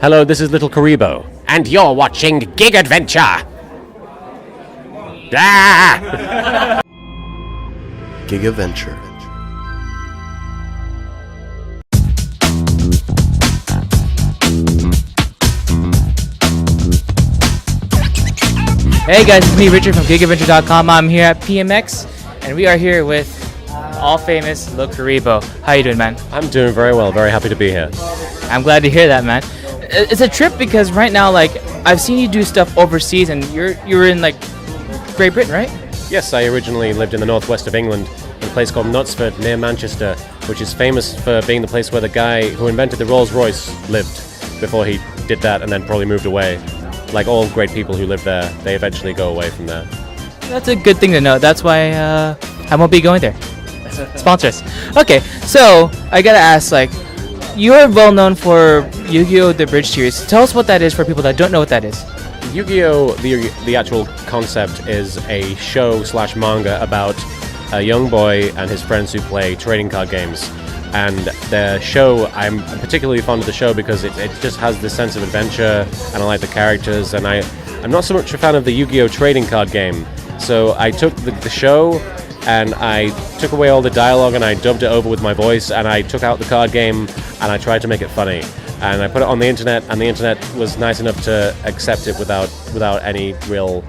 Hello, this is LittleKuriboh, and you're watching Gigaventure! Ah! Gigaventure. Hey guys, it's me, Richard from Gigaventure.com. I'm here at PMX, and we are here with all famous LittleKuriboh. How you doing, man? I'm doing very well, very happy to be here. I'm glad to hear that, man. It's a trip because right now, like, I've seen you do stuff overseas, and you're in, like, Great Britain, right? Yes, I originally lived in the northwest of England, in a place called Knutsford, near Manchester, which is famous for being the place where the guy who invented the Rolls-Royce lived before he did that and then probably moved away. Like all great people who live there, they eventually go away from there. That's a good thing to know. That's why I won't be going there. Sponsor us. Okay, so I gotta ask, like, you're well known for Yu-Gi-Oh! The Abridged series. Tell us what that is for people that don't know what that is. Yu-Gi-Oh! The actual concept is a show/manga about a young boy and his friends who play trading card games. And the show, I'm particularly fond of the show because it just has this sense of adventure, and I like the characters, and I'm not so much a fan of the Yu-Gi-Oh! Trading card game. So I took the show and I took away all the dialogue and I dubbed it over with my voice, and I took out the card game and I tried to make it funny. And I put it on the internet, and the internet was nice enough to accept it without any real,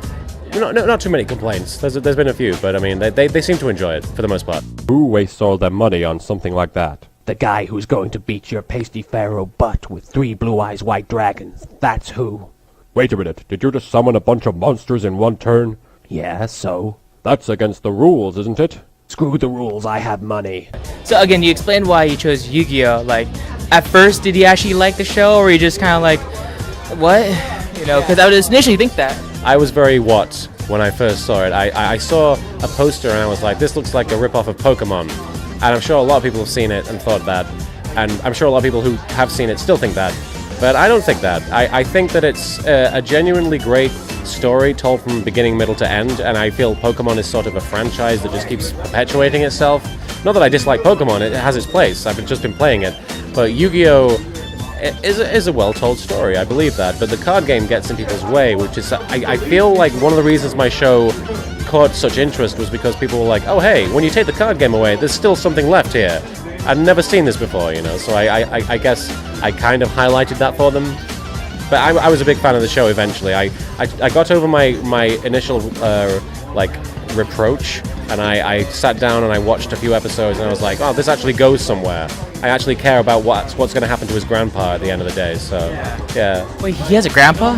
not too many complaints. There's been a few, but I mean, they seem to enjoy it for the most part. Who wastes all their money on something like that? The guy who's going to beat your pasty pharaoh butt with 3 blue-eyes white dragons. That's who. Wait a minute, did you just summon a bunch of monsters in one turn? Yeah, so? That's against the rules, isn't it? Screw the rules, I have money. So again, you explained why you chose Yu-Gi-Oh! Like, at first, did you actually like the show, or were you just kind of like, what? You know, because I would initially think that. I was very what when I first saw it. I saw a poster and I was like, this looks like a rip-off of Pokemon. And I'm sure a lot of people have seen it and thought that. And I'm sure a lot of people who have seen it still think that. But I don't think that. I think that it's a genuinely great story told from beginning, middle to end. And I feel Pokemon is sort of a franchise that just keeps perpetuating itself. Not that I dislike Pokemon, it has its place. I've just been playing it. But Yu-Gi-Oh! Is a well-told story, I believe that, but the card game gets in people's way, which is, I feel like one of the reasons my show caught such interest was because people were like, oh hey, when you take the card game away, there's still something left here. I've never seen this before, you know, so I guess I kind of highlighted that for them. But I was a big fan of the show eventually. I got over my initial, reproach, and I sat down and I watched a few episodes, and I was like, oh, this actually goes somewhere. I actually care about what's going to happen to his grandpa at the end of the day, so, yeah. Wait, he has a grandpa?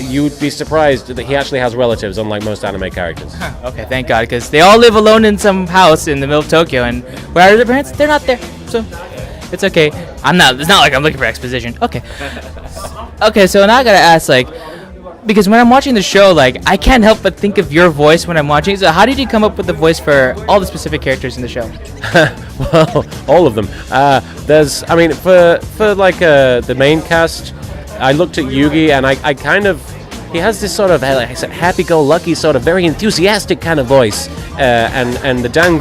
You'd be surprised that he actually has relatives, unlike most anime characters. Okay, thank God, because they all live alone in some house in the middle of Tokyo, and where are their parents? They're not there, so it's okay. It's not like I'm looking for exposition. Okay. Okay, so now I gotta ask, like, because when I'm watching the show, like, I can't help but think of your voice when I'm watching. So how did you come up with the voice for all the specific characters in the show? Well, all of them. For the main cast, I looked at Yugi, and I kind of, he has this sort of happy-go-lucky, sort of very enthusiastic kind of voice. And the Dan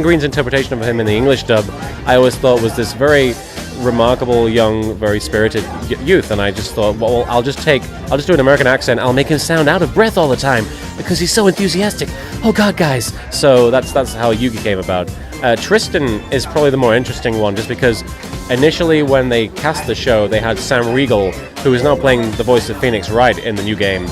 Green's interpretation of him in the English dub, I always thought was this very remarkable, young, very spirited youth, and I just thought, well, I'll just do an American accent. I'll make him sound out of breath all the time because he's so enthusiastic. Oh God, guys! So that's how Yugi came about. Tristan is probably the more interesting one, just because initially when they cast the show, they had Sam Riegel, who is now playing the voice of Phoenix Wright in the new game.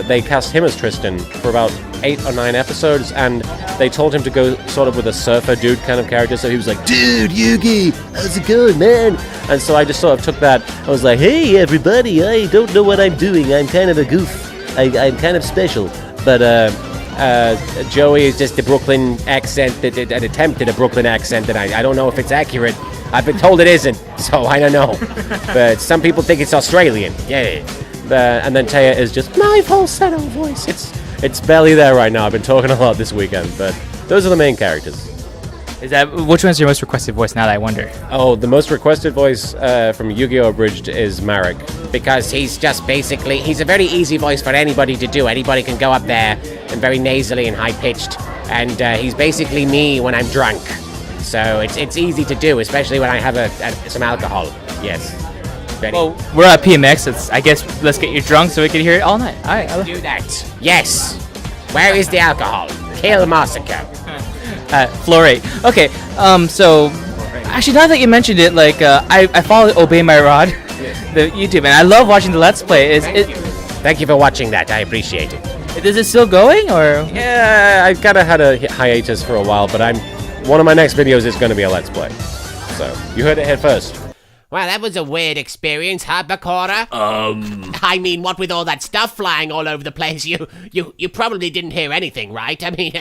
They cast him as Tristan for about 8 or 9 episodes, and they told him to go sort of with a surfer dude kind of character, so he was like, dude, Yugi, how's it going, man? And so I just sort of took that. I was like, hey, everybody, I don't know what I'm doing. I'm kind of a goof. I'm kind of special. But Joey is just a Brooklyn accent, an attempt at a Brooklyn accent, and I don't know if it's accurate. I've been told it isn't, so I don't know. But some people think it's Australian. Yeah. And then Taya is just my falsetto voice. It's barely there right now. I've been talking a lot this weekend, but those are the main characters. Which one's your most requested voice now that I wonder? Oh, the most requested voice from Yu-Gi-Oh! Abridged is Marek. Because he's just basically, he's a very easy voice for anybody to do. Anybody can go up there and very nasally and high-pitched. And he's basically me when I'm drunk. So it's easy to do, especially when I have some alcohol. Yes. ready. Well, we're at PMX. I guess let's get you drunk so we can hear it all night. All right. Do that. Yes. Where is the alcohol? Kill Massacre. Fluorate. Okay. So actually, now that you mentioned it, like I follow Obey My Rod, the YouTube, and I love watching the Let's Play. Thank you for watching that. I appreciate it. Is it still going or? Yeah, I kind of had a hiatus for a while, but one of my next videos is going to be a Let's Play. So, you heard it here first. Well, that was a weird experience, huh, Bakura? I mean, what with all that stuff flying all over the place, you probably didn't hear anything, right? I mean,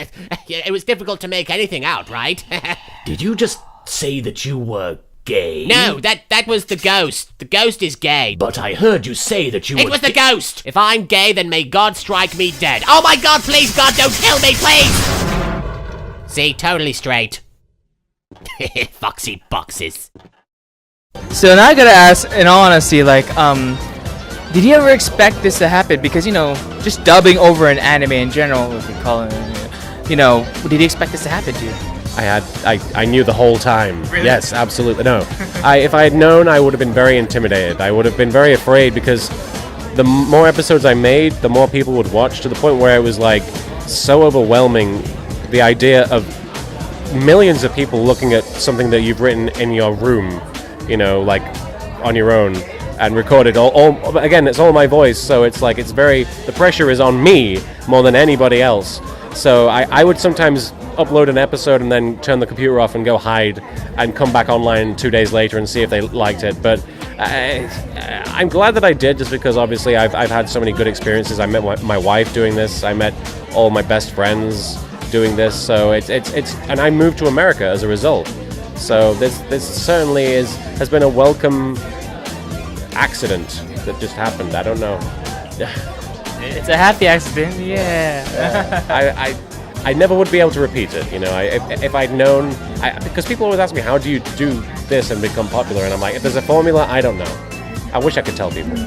it was difficult to make anything out, right? Did you just say that you were gay? No, that was the ghost. The ghost is gay. But I heard you say that you were... It was the ghost! If I'm gay, then may God strike me dead. Oh my God, please, God, don't kill me, please! See, totally straight. Foxy boxes. So now I gotta ask, in all honesty, like, did you ever expect this to happen? Because, just dubbing over an anime in general, we could call it, did you expect this to happen to you? I knew the whole time. Really? Yes, absolutely. No. If I had known, I would have been very intimidated. I would have been very afraid because the more episodes I made, the more people would watch, to the point where it was like so overwhelming, the idea of millions of people looking at something that you've written in your room, like on your own and recorded all again, it's all my voice, so it's like the pressure is on me more than anybody else. So I would sometimes upload an episode and then turn the computer off and go hide and come back online 2 days later and see if they liked it. But I'm glad that I did, just because obviously I've had so many good experiences. I met my wife doing this. I met all my best friends doing this. So it's and I moved to America as a result. So this certainly has been a welcome accident that just happened. I don't know. It's a happy accident, yeah. I never would be able to repeat it, if I'd known, because people always ask me, how do you do this and become popular? And I'm like, if there's a formula, I don't know. I wish I could tell people.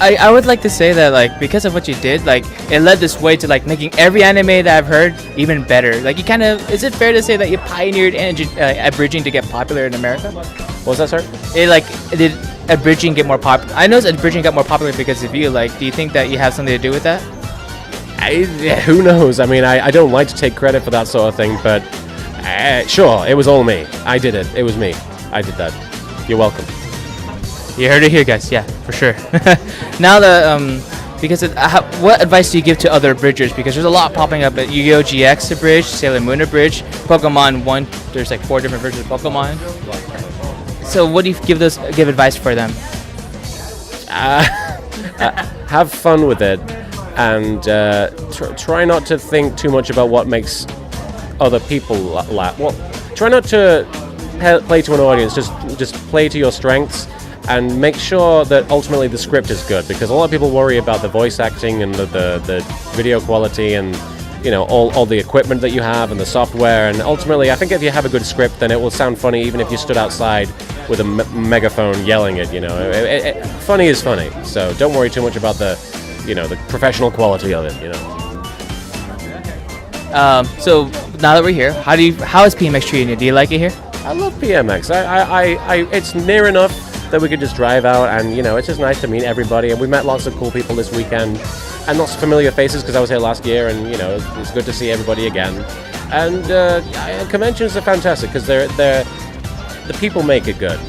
I would like to say that, like, because of what you did, like, it led this way to, like, making every anime that I've heard even better. Like, you kind of, is it fair to say that you pioneered abridging to get popular in America? What was that, sir? Did abridging get more popular? I know abridging got more popular because of you. Like, do you think that you have something to do with that? Who knows? I mean, I don't like to take credit for that sort of thing, but sure, it was all me. I did it. It was me. I did that. You're welcome. You heard it here, guys. Yeah, for sure. Now because what advice do you give to other abridgers? Because there's a lot popping up at Yu-Gi-Oh! GX Abridged, Sailor Moon Abridged, Pokemon 1. There's like 4 different versions of Pokemon. So what do you give advice for them? Have fun with it, and try not to think too much about what makes other people laugh. Well, try not to play to an audience. Just play to your strengths, and make sure that ultimately the script is good, because a lot of people worry about the voice acting and the video quality and all the equipment that you have and the software. And ultimately, I think if you have a good script, then it will sound funny even if you stood outside with a megaphone yelling it. Funny is funny, so don't worry too much about the professional quality of it. So now that we're here, how is PMX treating you? Do you like it here? I love PMX. It's near enough that we could just drive out, and it's just nice to meet everybody. And we met lots of cool people this weekend, and lots of familiar faces because I was here last year, and it's good to see everybody again. And conventions are fantastic because the people make it good.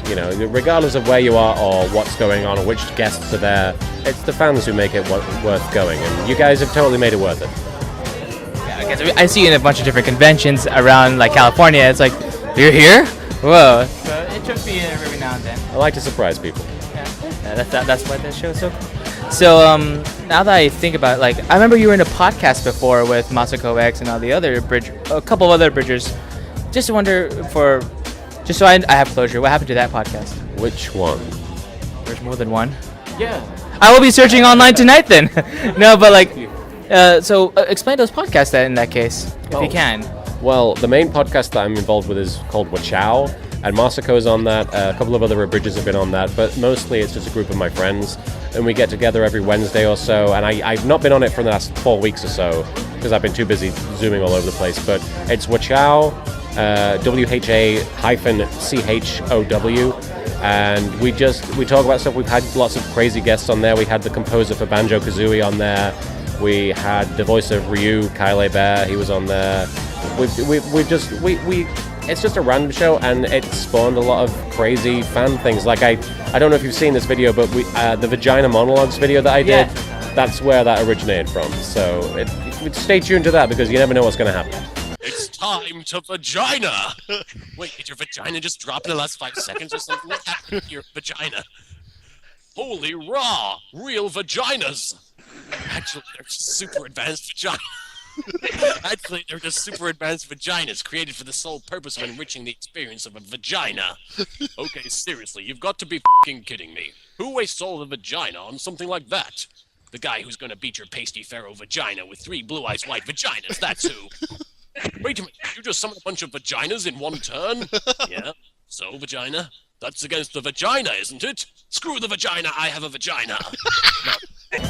Regardless of where you are or what's going on or which guests are there, it's the fans who make it worth going. And you guys have totally made it worth it. Yeah, I see you in a bunch of different conventions around like California. It's like, you're here? Whoa. So it trips me in every now and then. I like to surprise people. Yeah, that's why this show is so cool. So now that I think about it, like, I remember you were in a podcast before with Masako X and all the other a couple of other bridgers. Just wonder just so I have closure, what happened to that podcast? Which one? There's more than one. Yeah. I will be searching online tonight then. No, but like, so explain those podcasts then in that case, if you can. Well, the main podcast that I'm involved with is called Wachao, and Masako's on that. A couple of other abridgers have been on that, but mostly it's just a group of my friends, and we get together every Wednesday or so. And I've not been on it for the last 4 weeks or so because I've been too busy zooming all over the place. But it's Wachao, WHA-CHOW, and we talk about stuff. We've had lots of crazy guests on there. We had the composer for Banjo-Kazooie on there. We had the voice of Ryu, Kyle Bear. He was on there. It's just a random show, and it spawned a lot of crazy fan things. Like I don't know if you've seen this video, but the Vagina Monologues video that I did, that's where that originated from. So stay tuned to that, because you never know what's going to happen. It's time to vagina! Wait, did your vagina just drop in the last 5 seconds or something? What happened to your vagina? Holy raw, real vaginas! Actually, they're super advanced vaginas. Actually, they're just super advanced vaginas created for the sole purpose of enriching the experience of a vagina. Okay, seriously, you've got to be f***ing kidding me. Who wastes all the vagina on something like that? The guy who's gonna beat your pasty pharaoh vagina with 3 blue-eyes white vaginas, that's who. Wait a minute, you just summoned a bunch of vaginas in one turn? Yeah, so vagina? That's against the vagina, isn't it? Screw the vagina, I have a vagina.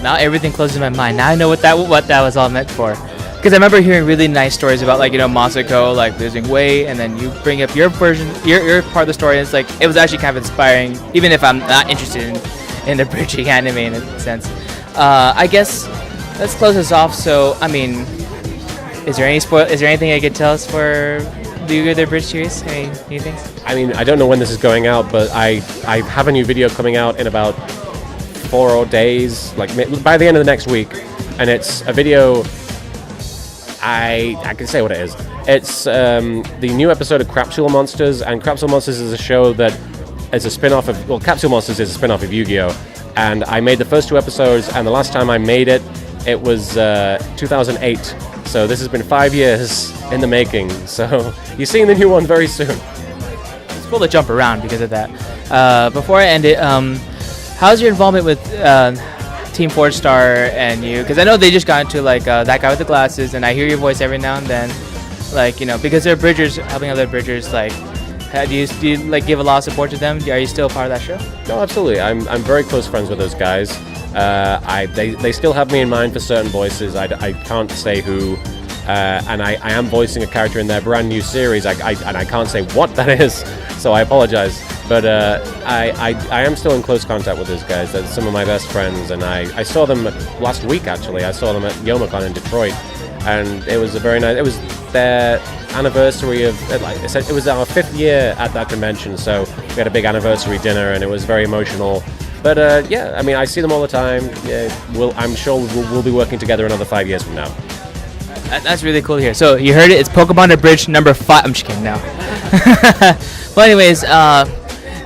Now everything closes in my mind. Now I know what that was all meant for. Because I remember hearing really nice stories about, like, Masako, like, losing weight, and then you bring up your version, your part of the story, and it's like, it was actually kind of inspiring, even if I'm not interested in the bridging anime in a sense. I guess, let's close this off. So, I mean, is there anything I could tell us for the Yu-Gi-Oh! The Bridge series? Any new things? I mean, I don't know when this is going out, but I have a new video coming out in about 4 days, like by the end of the next week, and it's a video. I can say what it is. It's the new episode of Capsule Monsters, and Capsule Monsters is a show that is a spin-off of, well, Capsule Monsters is a spin-off of Yu-Gi-Oh! And I made the first 2 episodes, and the last time I made it was 2008. So this has been 5 years in the making. So you're seeing the new one very soon. It's cool to jump around because of that. Before I end it, how's your involvement with Team 4-Star and you? Because I know they just got into, like, that guy with the glasses, and I hear your voice every now and then. Like, because they're bridgers, helping other bridgers. Like, do you like give a lot of support to them? Are you still part of that show? No, absolutely. I'm very close friends with those guys. They still have me in mind for certain voices. I can't say who, and I am voicing a character in their brand new series. I can't say what that is, so I apologize. But I am still in close contact with those guys. They're some of my best friends, and I saw them last week, actually. I saw them at Youmacon in Detroit, and it was a very nice. It was their anniversary of, like I said, it was our 5th year at that convention, so we had a big anniversary dinner, and it was very emotional. But yeah, I mean, I see them all the time. Yeah, I'm sure we'll be working together another 5 years from now. That's really cool to hear. So you heard it. It's Pokemon Abridged number 5. I'm just kidding now. But anyways,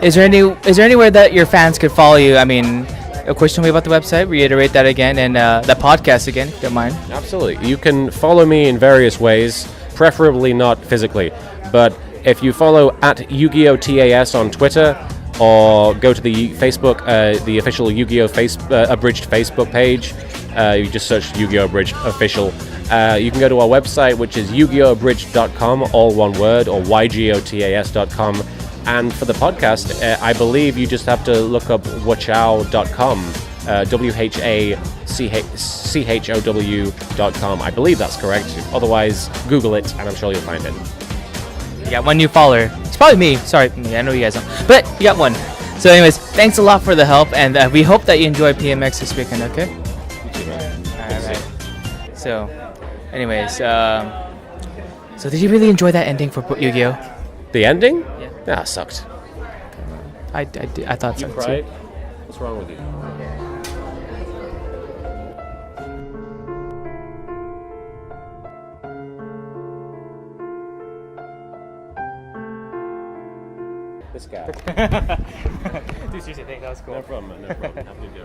is there anywhere that your fans could follow you? I mean, a question about the website. Reiterate that again, and the podcast again, if you don't mind. Absolutely. You can follow me in various ways, preferably not physically. But if you follow at Yu-Gi-Oh! TAS on Twitter, or go to the Facebook, the official Yu-Gi-Oh! Abridged Facebook page, you just search Yu-Gi-Oh! Abridged official. You can go to our website, which is yugiOhAbridged.com, all one word, or YGOTAS.com. And for the podcast, I believe you just have to look up wachao.com, WHACHOW.com. I believe that's correct. Otherwise, Google it, and I'm sure you'll find it. You got one new follower. It's probably me. Sorry, I know you guys don't. But you got one. So anyways, thanks a lot for the help, and we hope that you enjoy PMX this weekend, okay? You too, man. Alright. So, anyways, so did you really enjoy that ending for Yu-Gi-Oh? The ending? Yeah. Ah, sucked. I thought so You too. cried? What's wrong with you? This guy. Dude, seriously, thanks. That was cool. No problem, man. No problem. Happy to do it.